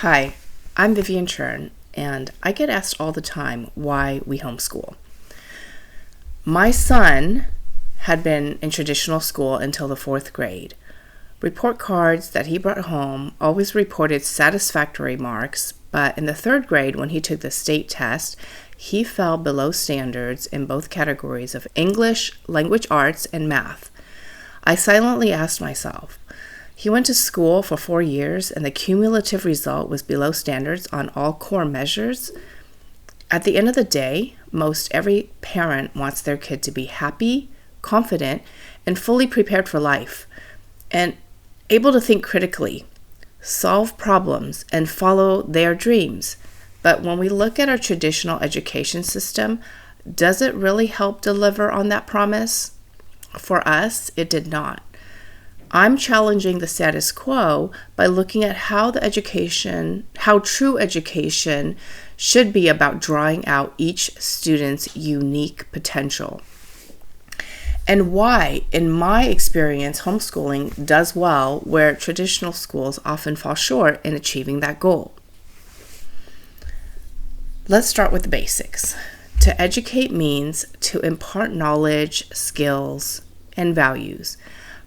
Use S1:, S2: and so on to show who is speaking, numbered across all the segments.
S1: Hi, I'm Vivian Chern, and I get asked all the time why we homeschool. My son had been in traditional school until the 4th grade. Report cards that he brought home always reported satisfactory marks, but in the 3rd grade, when he took the state test, he fell below standards in both categories of English, language arts, and math. I silently asked myself, he went to school for 4 years and the cumulative result was below standards on all core measures. At the end of the day, most every parent wants their kid to be happy, confident, and fully prepared for life, and able to think critically, solve problems, and follow their dreams. But when we look at our traditional education system, does it really help deliver on that promise? For us, it did not. I'm challenging the status quo by looking at how true education should be about drawing out each student's unique potential. And why, in my experience, homeschooling does well where traditional schools often fall short in achieving that goal. Let's start with the basics. To educate means to impart knowledge, skills, and values.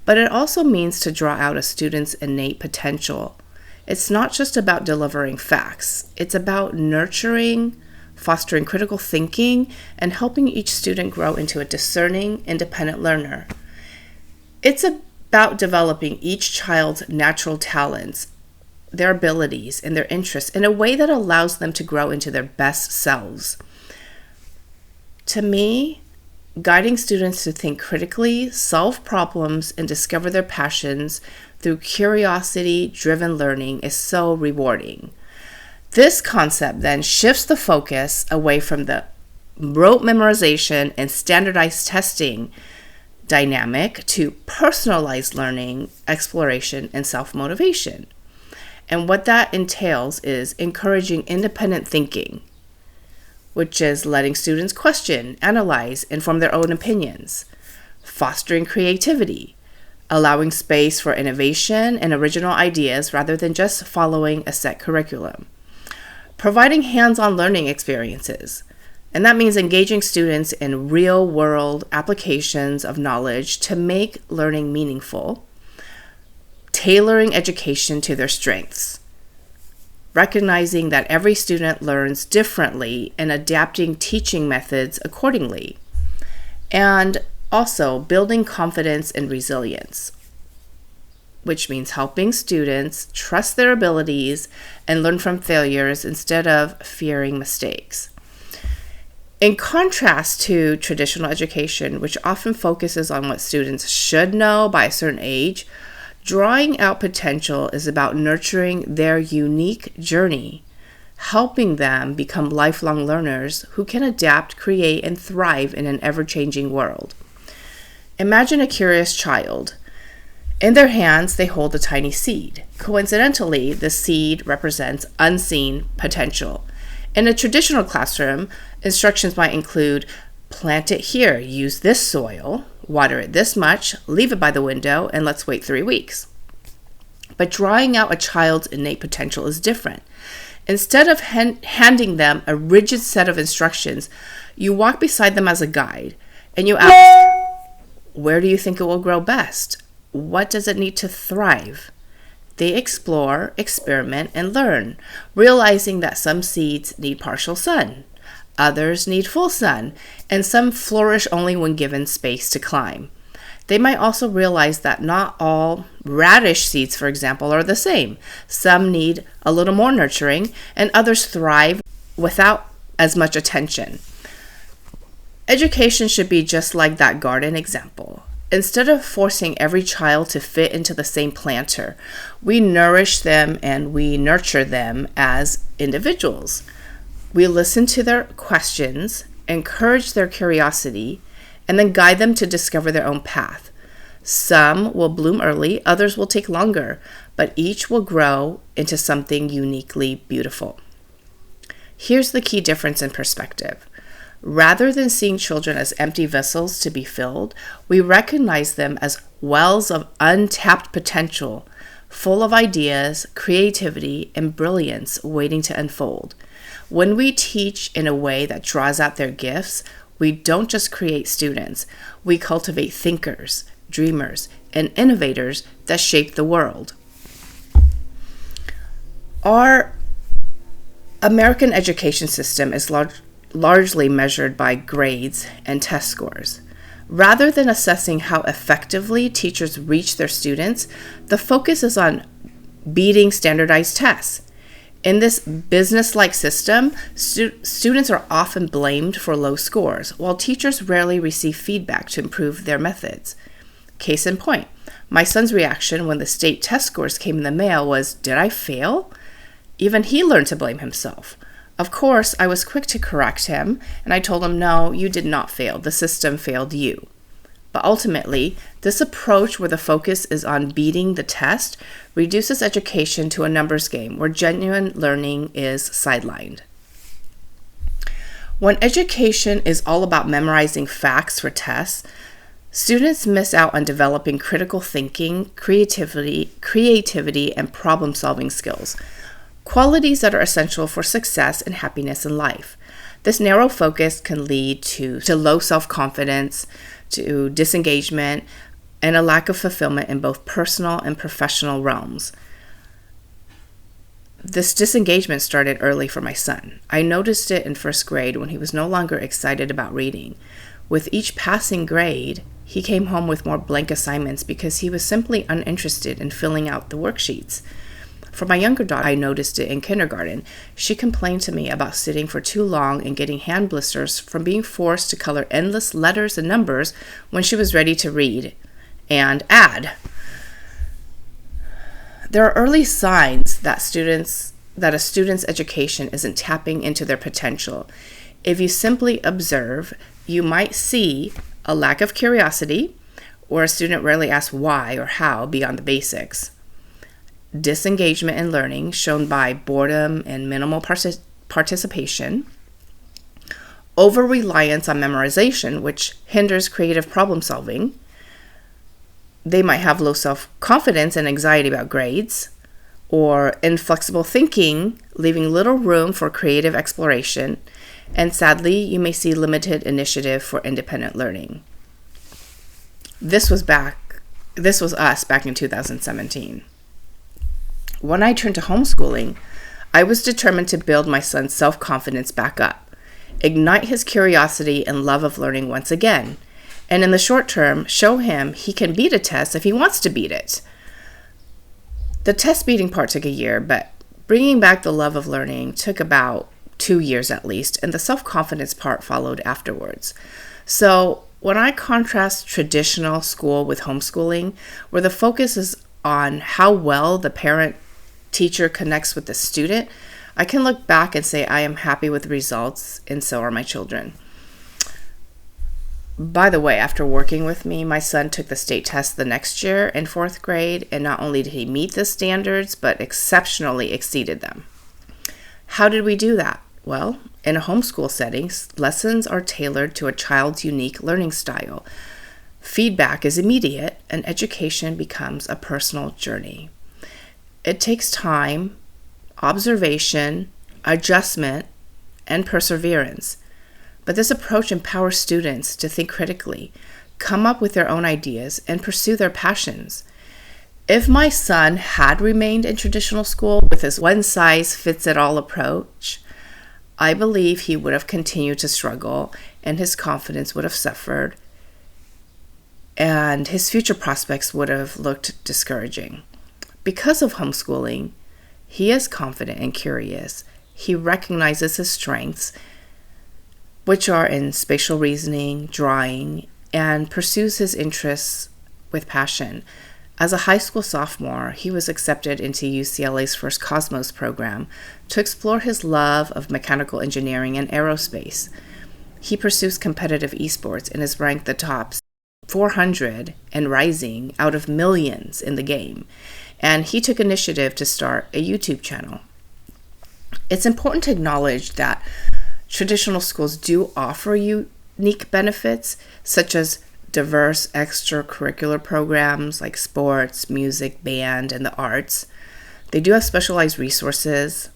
S1: But it also means to draw out a student's innate potential. It's not just about delivering facts. It's about nurturing, fostering critical thinking, and helping each student grow into a discerning, independent learner. It's about developing each child's natural talents, their abilities, and their interests in a way that allows them to grow into their best selves. To me, guiding students to think critically, solve problems, and discover their passions through curiosity-driven learning is so rewarding. This concept then shifts the focus away from the rote memorization and standardized testing dynamic to personalized learning, exploration, and self-motivation. And what that entails is encouraging independent thinking, which is letting students question, analyze, and form their own opinions, fostering creativity, allowing space for innovation and original ideas rather than just following a set curriculum, providing hands-on learning experiences, and that means engaging students in real-world applications of knowledge to make learning meaningful, tailoring education to their strengths, recognizing that every student learns differently and adapting teaching methods accordingly, and also building confidence and resilience, which means helping students trust their abilities and learn from failures instead of fearing mistakes. In contrast to traditional education, which often focuses on what students should know by a certain age, drawing out potential is about nurturing their unique journey, helping them become lifelong learners who can adapt, create, and thrive in an ever-changing world. Imagine a curious child. In their hands, they hold a tiny seed. Coincidentally, the seed represents unseen potential. In a traditional classroom, instructions might include plant it here, use this soil, water it this much, leave it by the window, and let's wait 3 weeks. But drawing out a child's innate potential is different. Instead of handing them a rigid set of instructions, you walk beside them as a guide, and you ask, where do you think it will grow best? What does it need to thrive? They explore, experiment, and learn, realizing that some seeds need partial sun, others need full sun, and some flourish only when given space to climb. They might also realize that not all radish seeds, for example, are the same. Some need a little more nurturing, and others thrive without as much attention. Education should be just like that garden example. Instead of forcing every child to fit into the same planter, we nourish them and we nurture them as individuals. We listen to their questions, encourage their curiosity, and then guide them to discover their own path. Some will bloom early, others will take longer, but each will grow into something uniquely beautiful. Here's the key difference in perspective. Rather than seeing children as empty vessels to be filled, we recognize them as wells of untapped potential, full of ideas, creativity, and brilliance waiting to unfold. When we teach in a way that draws out their gifts, we don't just create students, we cultivate thinkers, dreamers, and innovators that shape the world. Our American education system is largely measured by grades and test scores. Rather than assessing how effectively teachers reach their students, the focus is on beating standardized tests. In this business-like system, students are often blamed for low scores, while teachers rarely receive feedback to improve their methods. Case in point, my son's reaction when the state test scores came in the mail was, "Did I fail?" Even he learned to blame himself. Of course, I was quick to correct him, and I told him, "No, you did not fail. The system failed you." But ultimately, this approach where the focus is on beating the test reduces education to a numbers game where genuine learning is sidelined. When education is all about memorizing facts for tests, students miss out on developing critical thinking, creativity, and problem-solving skills, qualities that are essential for success and happiness in life. This narrow focus can lead to low self-confidence, to disengagement, and a lack of fulfillment in both personal and professional realms. This disengagement started early for my son. I noticed it in first grade when he was no longer excited about reading. With each passing grade, he came home with more blank assignments because he was simply uninterested in filling out the worksheets. For my younger daughter, I noticed it in kindergarten. She complained to me about sitting for too long and getting hand blisters from being forced to color endless letters and numbers when she was ready to read and add. There are early signs that a student's education isn't tapping into their potential. If you simply observe, you might see a lack of curiosity, or a student rarely asks why or how beyond the basics. Disengagement in learning shown by boredom and minimal participation, over-reliance on memorization, which hinders creative problem solving. They might have low self-confidence and anxiety about grades, or inflexible thinking, leaving little room for creative exploration, and sadly, you may see limited initiative for independent learning. This was us back in 2017. When I turned to homeschooling, I was determined to build my son's self-confidence back up, ignite his curiosity and love of learning once again, and in the short term, show him he can beat a test if he wants to beat it. The test beating part took a year, but bringing back the love of learning took about 2 years at least, and the self-confidence part followed afterwards. So when I contrast traditional school with homeschooling, where the focus is on how well the parent-teacher connects with the student, I can look back and say I am happy with the results, and so are my children. By the way, after working with me, my son took the state test the next year in 4th grade, and not only did he meet the standards, but exceptionally exceeded them. How did we do that? Well, in a homeschool setting, lessons are tailored to a child's unique learning style. Feedback is immediate, and education becomes a personal journey. It takes time, observation, adjustment, and perseverance. But this approach empowers students to think critically, come up with their own ideas, and pursue their passions. If my son had remained in traditional school with his one-size-fits-it-all approach, I believe he would have continued to struggle and his confidence would have suffered and his future prospects would have looked discouraging. Because of homeschooling, he is confident and curious. He recognizes his strengths, which are in spatial reasoning, drawing, and pursues his interests with passion. As a high school sophomore, he was accepted into UCLA's first Cosmos program to explore his love of mechanical engineering and aerospace. He pursues competitive esports and is ranked the top 400 and rising out of millions in the game. And he took initiative to start a YouTube channel. It's important to acknowledge that Traditional schools do offer unique benefits, such as diverse extracurricular programs like sports, music, band, and the arts. They do have specialized resources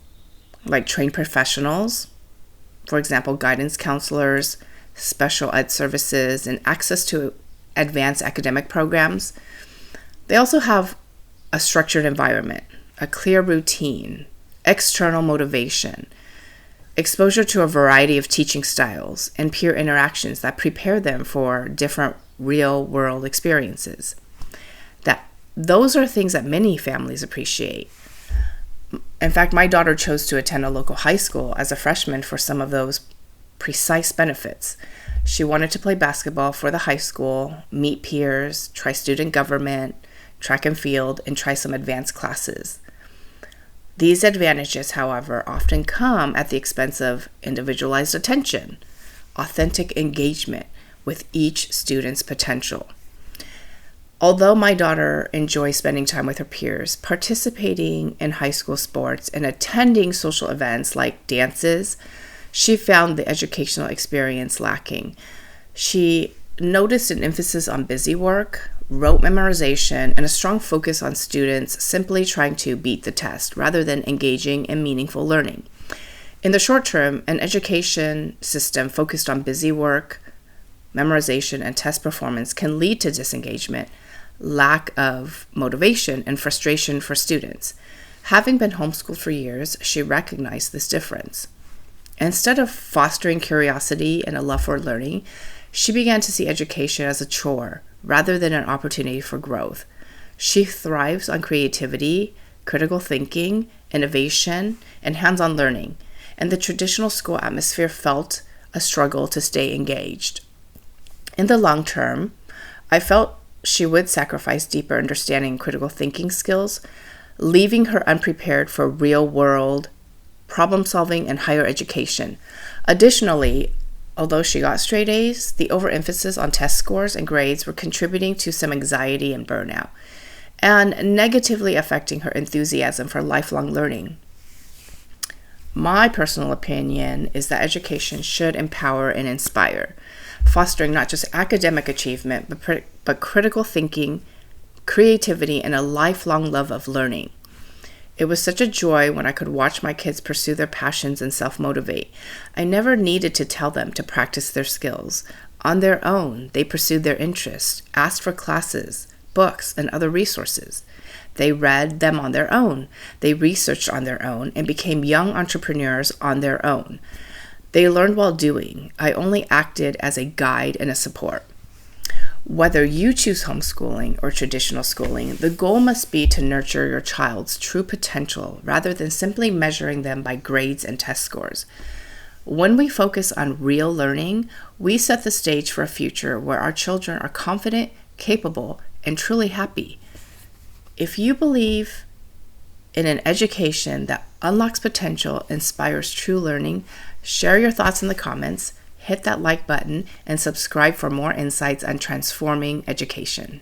S1: like trained professionals, for example, guidance counselors, special ed services, and access to advanced academic programs. They also have a structured environment, a clear routine, external motivation, exposure to a variety of teaching styles, and peer interactions that prepare them for different real-world experiences. Those are things that many families appreciate. In fact, my daughter chose to attend a local high school as a freshman for some of those precise benefits. She wanted to play basketball for the high school, meet peers, try student government, track and field, and try some advanced classes. These advantages, however, often come at the expense of individualized attention, authentic engagement with each student's potential. Although my daughter enjoys spending time with her peers, participating in high school sports, and attending social events like dances, she found the educational experience lacking. She noticed an emphasis on busy work, rote memorization, and a strong focus on students simply trying to beat the test rather than engaging in meaningful learning. In the short term, an education system focused on busy work, memorization, and test performance can lead to disengagement, lack of motivation, and frustration for students. Having been homeschooled for years, she recognized this difference. Instead of fostering curiosity and a love for learning, she began to see education as a chore rather than an opportunity for growth. She thrives on creativity, critical thinking, innovation, and hands-on learning, and the traditional school atmosphere felt a struggle to stay engaged. In the long term, I felt she would sacrifice deeper understanding and critical thinking skills, leaving her unprepared for real-world problem-solving and higher education. Additionally, although she got straight A's, the overemphasis on test scores and grades were contributing to some anxiety and burnout, and negatively affecting her enthusiasm for lifelong learning. My personal opinion is that education should empower and inspire, fostering not just academic achievement, but critical thinking, creativity, and a lifelong love of learning. It was such a joy when I could watch my kids pursue their passions and self-motivate. I never needed to tell them to practice their skills. On their own, they pursued their interests, asked for classes, books, and other resources. They read them on their own. They researched on their own and became young entrepreneurs on their own. They learned while doing. I only acted as a guide and a support. Whether you choose homeschooling or traditional schooling, the goal must be to nurture your child's true potential rather than simply measuring them by grades and test scores. When we focus on real learning, we set the stage for a future where our children are confident, capable, and truly happy. If you believe in an education that unlocks potential, inspires true learning, share your thoughts in the comments, hit that like button, and subscribe for more insights on transforming education.